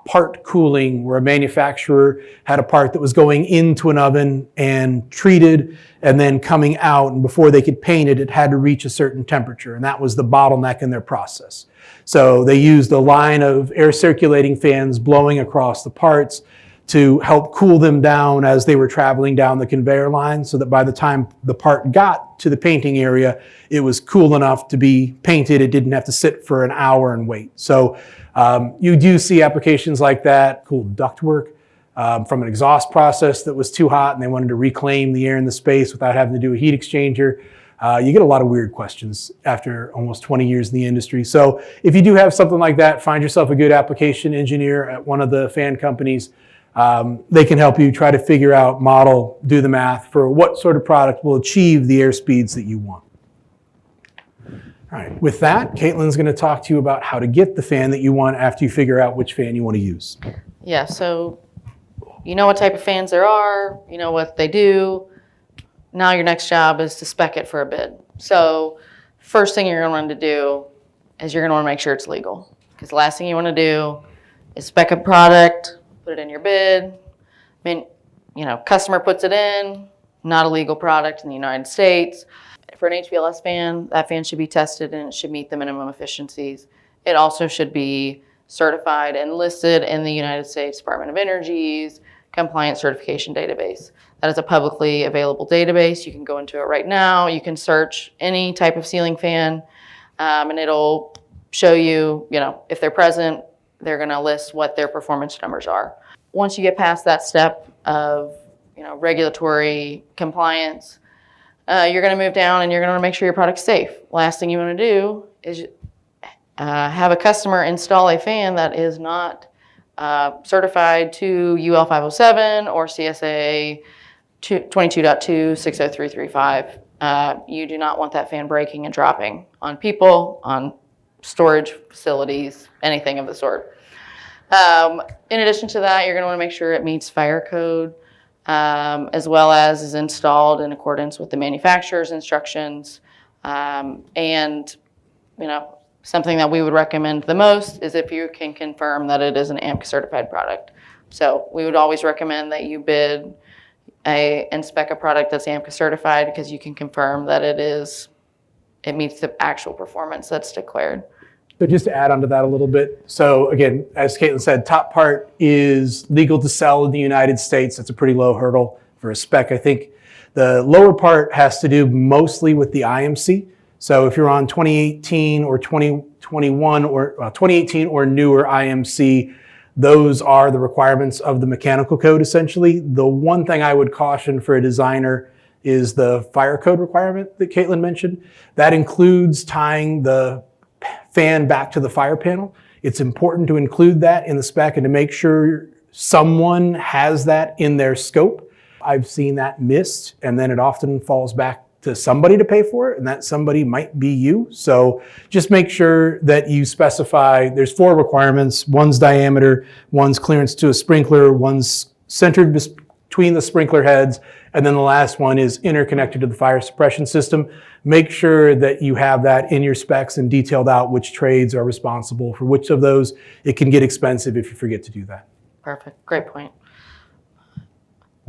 part cooling where a manufacturer had a part that was going into an oven and treated and then coming out, and before they could paint it, it had to reach a certain temperature, and that was the bottleneck in their process. So they used a line of air circulating fans blowing across the parts to help cool them down as they were traveling down the conveyor line, so that by the time the part got to the painting area, it was cool enough to be painted. It didn't have to sit for an hour and wait. So you do see applications like that, cool ductwork from an exhaust process that was too hot and they wanted to reclaim the air in the space without having to do a heat exchanger. You get a lot of weird questions after almost 20 years in the industry. So if you do have something like that, find yourself a good application engineer at one of the fan companies. They can help you try to figure out, model, do the math for what sort of product will achieve the air speeds that you want. All right, with that, Caitlin's going to talk to you about how to get the fan that you want after you figure out which fan you want to use. Yeah, so you know what type of fans there are, you know what they do. Now your next job is to spec it for a bid. So first thing you're going to want to do is you're going to want to make sure it's legal. Because the last thing you want to do is spec a product, put it in your bid. I mean, you know, customer puts it in, not a legal product in the United States. For an HVLS fan, that fan should be tested and it should meet the minimum efficiencies. It also should be certified and listed in the United States Department of Energy's compliance certification database. That is a publicly available database. You can go into it right now. You can search any type of ceiling fan and it'll show you, you know, if they're present, they're going to list what their performance numbers are. Once you get past that step of, you know, regulatory compliance, you're going to move down and you're going to make sure your product's safe. Last thing you want to do is have a customer install a fan that is not certified to UL 507 or CSA 22.2 60335. You do not want that fan breaking and dropping on people, on storage facilities, anything of the sort. In addition to that, you're going to want to make sure it meets fire code, as well as is installed in accordance with the manufacturer's instructions. And, you know, something that we would recommend the most is if you can confirm that it is an AMC certified product. So we would always recommend that you bid and spec a product that's AMC certified because you can confirm that it meets the actual performance that's declared. So just to add on to that a little bit. So again, as Caitlin said, top part is legal to sell in the United States. That's a pretty low hurdle for a spec. I think the lower part has to do mostly with the IMC. So if you're on 2018 or 2021 or 2018 or newer IMC, those are the requirements of the mechanical code essentially. The one thing I would caution for a designer is the fire code requirement that Caitlin mentioned. That includes tying the fan back to the fire panel. It's important to include that in the spec and to make sure someone has that in their scope. I've seen that missed, and then it often falls back to somebody to pay for it, and that somebody might be you. So just make sure that you specify, there's 4 requirements. One's diameter, one's clearance to a sprinkler, one's centered between the sprinkler heads, and then the last one is interconnected to the fire suppression system. Make sure that you have that in your specs and detailed out which trades are responsible for which of those. It can get expensive if you forget to do that. Perfect. Great point.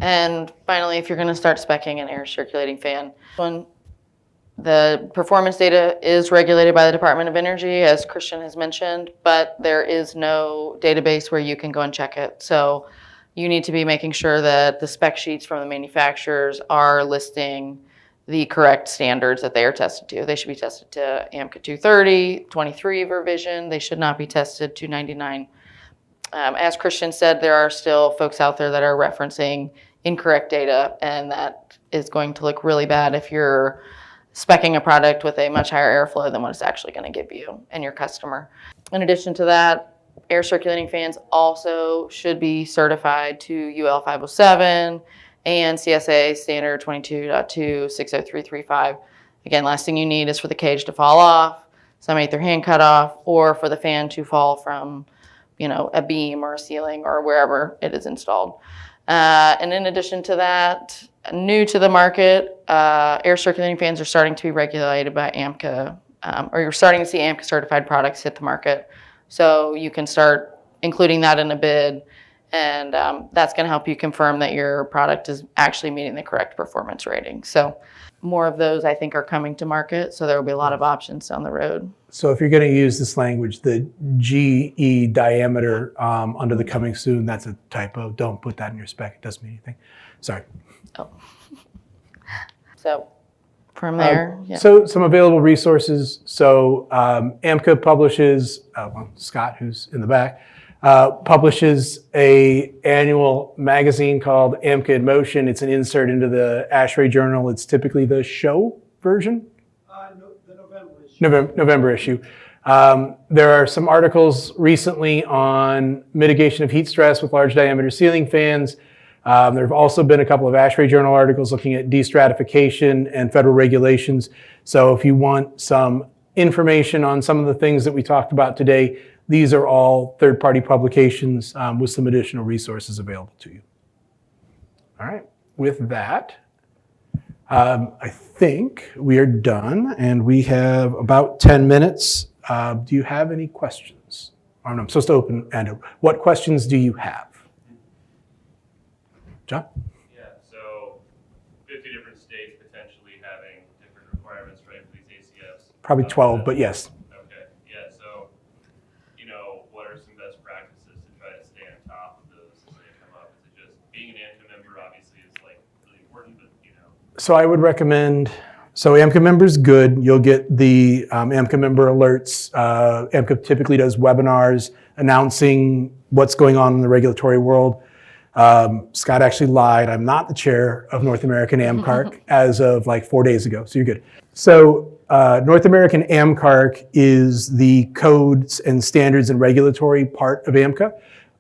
And finally, if you're going to start speccing an air circulating fan, the performance data is regulated by the Department of Energy, as Christian has mentioned, but there is no database where you can go and check it. So you need to be making sure that the spec sheets from the manufacturers are listing the correct standards that they are tested to. They should be tested to AMCA 230, 23 revision. They should not be tested to 99. As Christian said, there are still folks out there that are referencing incorrect data, and that is going to look really bad if you're speccing a product with a much higher airflow than what it's actually going to give you and your customer. In addition to that, air circulating fans also should be certified to UL 507 and CSA standard 22.2 60335. Again, last thing you need is for the cage to fall off, somebody get their hand cut off, or for the fan to fall from, a beam or a ceiling or wherever it is installed. And in addition to that, new to the market, air circulating fans are starting to be regulated by AMCA, or you're starting to see AMCA certified products hit the market. So you can start including that in a bid, and that's going to help you confirm that your product is actually meeting the correct performance rating. So more of those, I think, are coming to market, so there will be a lot of options down the road. So if you're going to use this language, the GE diameter under the coming soon, that's a typo. Don't put that in your spec. It doesn't mean anything. Sorry. Oh. So from there, yeah. So some available resources. So AMCA publishes, Scott, who's in the back, publishes a annual magazine called AMCA in Motion. It's an insert into the ASHRAE journal. It's typically the show version. The November issue. November issue. There are some articles recently on mitigation of heat stress with large diameter ceiling fans. There have also been a couple of ASHRAE journal articles looking at destratification and federal regulations. So if you want some information on some of the things that we talked about today, these are all third-party publications with some additional resources available to you. All right, with that, I think we are done, and we have about 10 minutes. Do you have any questions? Oh, no, I'm supposed to open and what questions do you have? John? Yeah, so 50 different states potentially having different requirements, right, for these ACFs. Probably 12, but yes. Okay, yeah, so, what are some best practices to try to stay on top of those as they come up? Is it just being an AMCA member obviously is really important, but So I would recommend, so AMCA member is good. You'll get the AMCA member alerts. AMCA typically does webinars announcing what's going on in the regulatory world. Scott actually lied. I'm not the chair of North American AMCARC as of 4 days ago, so you're good. So North American AMCARC is the codes and standards and regulatory part of AMCA.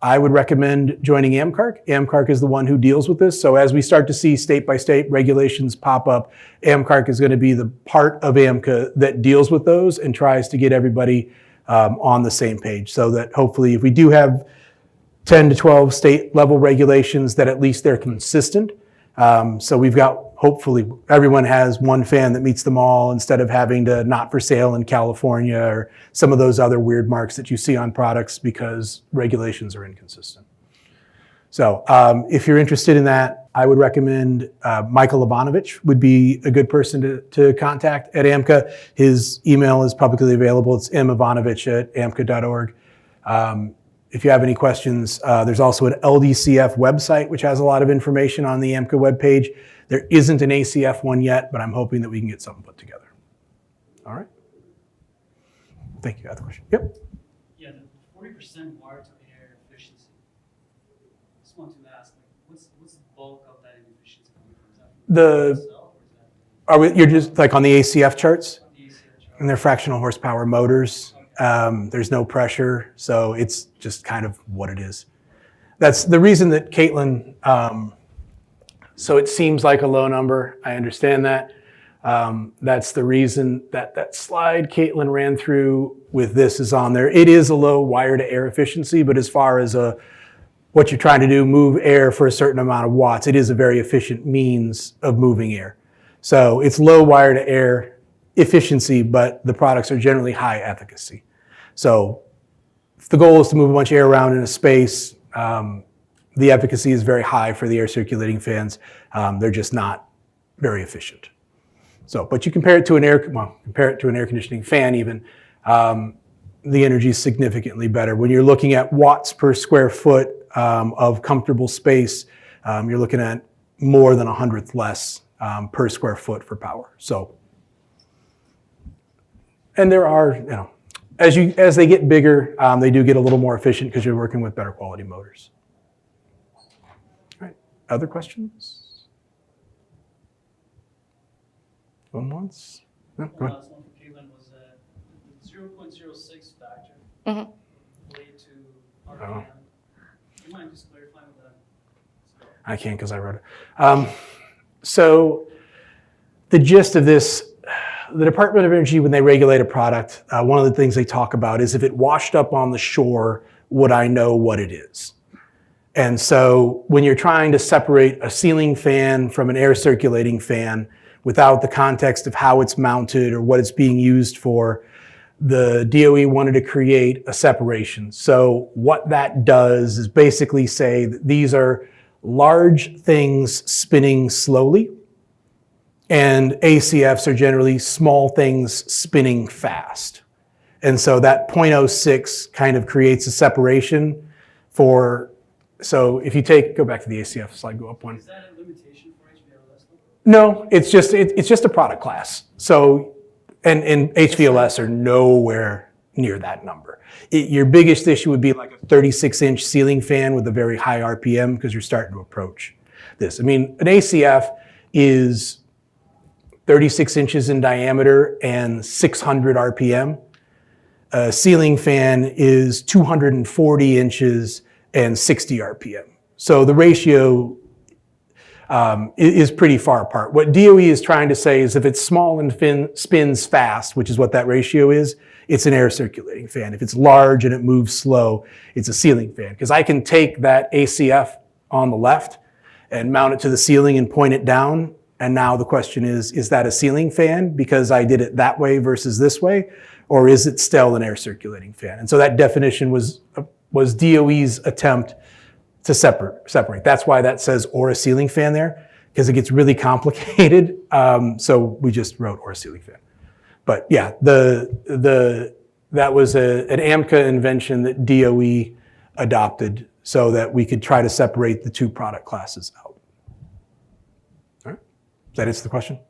I would recommend joining AMCARC. AMCARC is the one who deals with this. So as we start to see state-by-state regulations pop up, AMCARC is going to be the part of AMCA that deals with those and tries to get everybody on the same page, so that hopefully if we do have 10 to 12 state level regulations, that at least they're consistent. So we've got, hopefully everyone has one fan that meets them all instead of having to not for sale in California or some of those other weird marks that you see on products because regulations are inconsistent. So if you're interested in that, I would recommend Michael Ivanovich would be a good person to contact at AMCA. His email is publicly available. It's mivanovich@amca.org. If you have any questions, there's also an LDCF website, which has a lot of information on the AMCA webpage. There isn't an ACF one yet, but I'm hoping that we can get something put together. All right. Thank you. Other question? Yep. Yeah, the 40% water to air efficiency. Just want to ask, what's the bulk of that inefficiency coming from? Is that You're just on the ACF charts? the ACR chart? And they're fractional horsepower motors. There's no pressure, so it's just kind of what it is. That's the reason that Caitlin, so it seems like a low number. I understand that. That's the reason that slide Caitlin ran through with this is on there. It is a low wire to air efficiency, but as far as a what you're trying to do, move air for a certain amount of watts, it is a very efficient means of moving air. So it's low wire to air efficiency, but the products are generally high efficacy. So if the goal is to move a bunch of air around in a space, the efficacy is very high for the air circulating fans. They're just not very efficient. So, but you compare it to an air conditioning fan even, the energy is significantly better. When you're looking at watts per square foot of comfortable space, you're looking at more than 100th less per square foot for power. So, and there are, you know, as they get bigger, they do get a little more efficient because you're working with better quality motors. All right, other questions? One once? No, go ahead. Last one for Caitlin was the 0.06 factor related to RPM. Do you mind just clarifying what that is? I can't because I wrote it. So the gist of this, the Department of Energy, when they regulate a product, one of the things they talk about is if it washed up on the shore, would I know what it is? And so when you're trying to separate a ceiling fan from an air circulating fan without the context of how it's mounted or what it's being used for, the DOE wanted to create a separation. So what that does is basically say that these are large things spinning slowly, and ACFs are generally small things spinning fast. And so that 0.06 kind of creates a separation for, so if you go back to the ACF slide, go up one. Is that a limitation for HVLS? No, it's just a product class. So, and HVLS are nowhere near that number. Your biggest issue would be like a 36-inch ceiling fan with a very high RPM because you're starting to approach this. I mean, an ACF is 36 inches in diameter and 600 RPM. A ceiling fan is 240 inches and 60 RPM. So the ratio is pretty far apart. What DOE is trying to say is if it's small and spins fast, which is what that ratio is, it's an air circulating fan. If it's large and it moves slow, it's a ceiling fan. Because I can take that ACF on the left and mount it to the ceiling and point it down. And now the question is that a ceiling fan because I did it that way versus this way? Or is it still an air circulating fan? And so that definition was DOE's attempt to separate. That's why that says or a ceiling fan there, because it gets really complicated. So we just wrote or a ceiling fan. But yeah, that was an AMCA invention that DOE adopted so that we could try to separate the two product classes out. All right, does that answer the question?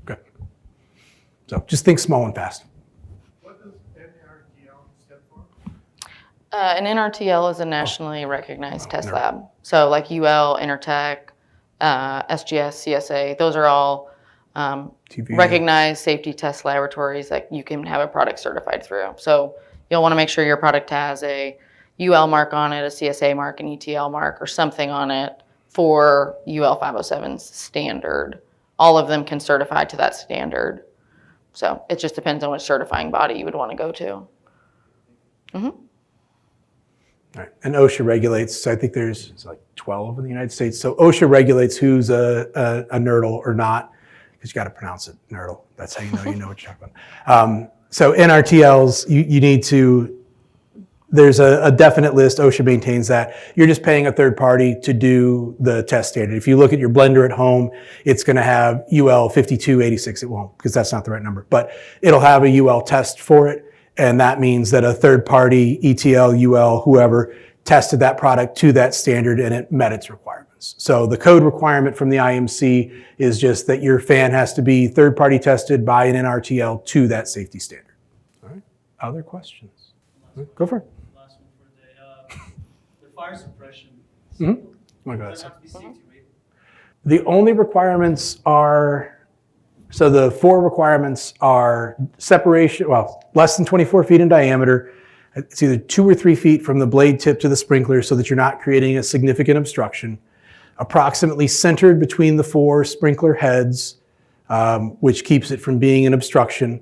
Good. So just think small and fast. What does NRTL stand for? An NRTL is a nationally recognized test lab. So like UL, Intertech, SGS, CSA, those are all recognized safety test laboratories that you can have a product certified through. So you'll want to make sure your product has a UL mark on it, a CSA mark, an ETL mark, or something on it for UL 507's standard. All of them can certify to that standard. So it just depends on which certifying body you would want to go to. Mm-hmm. All right. And OSHA regulates, so I think there's like 12 in the United States. So OSHA regulates who's a NERDL or not, because you got to pronounce it NERDL. That's how you know what you're talking about. So NRTLs, you need to, there's a definite list, OSHA maintains that. You're just paying a third party to do the test standard. If you look at your blender at home, it's going to have UL 5286. It won't, because that's not the right number, but it'll have a UL test for it. And that means that a third party, ETL, UL, whoever, tested that product to that standard and it met its requirements. So the code requirement from the IMC is just that your fan has to be third party tested by an NRTL to that safety standard. All right, other questions? Go for it. Last one for the fire suppression. Mm-hmm. Oh my God. Does that have to be safety rated? The only requirements are, so the 4 requirements are separation, well, less than 24 feet in diameter. It's either 2 or 3 feet from the blade tip to the sprinkler so that you're not creating a significant obstruction. Approximately centered between the 4 sprinkler heads, which keeps it from being an obstruction.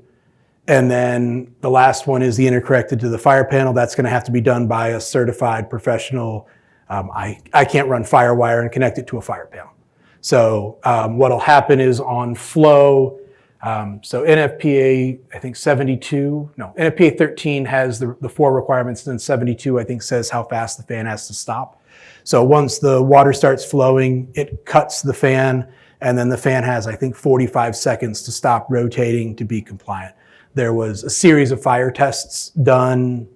And then the last one is the interconnected to the fire panel. That's going to have to be done by a certified professional I can't run FireWire and connect it to a fire panel. So what'll happen is on flow, so NFPA, I think NFPA 13 has the 4 requirements, and then 72, I think, says how fast the fan has to stop. So once the water starts flowing, it cuts the fan, and then the fan has, I think, 45 seconds to stop rotating to be compliant. There was a series of fire tests done,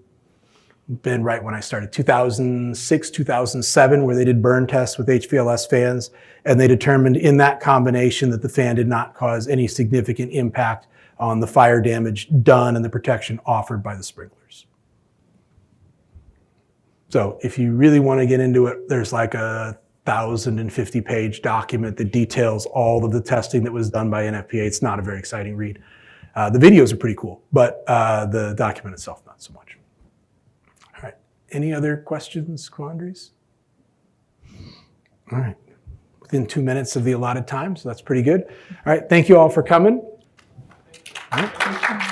been right when I started, 2006, 2007, where they did burn tests with HVLS fans, and they determined in that combination that the fan did not cause any significant impact on the fire damage done and the protection offered by the sprinklers. So if you really want to get into it, there's like a 1,050-page document that details all of the testing that was done by NFPA. It's not a very exciting read. The videos are pretty cool, but the document itself, not so much. All right, any other questions, quandaries? All right, within 2 minutes of the allotted time, so that's pretty good. All right, thank you all for coming. All right.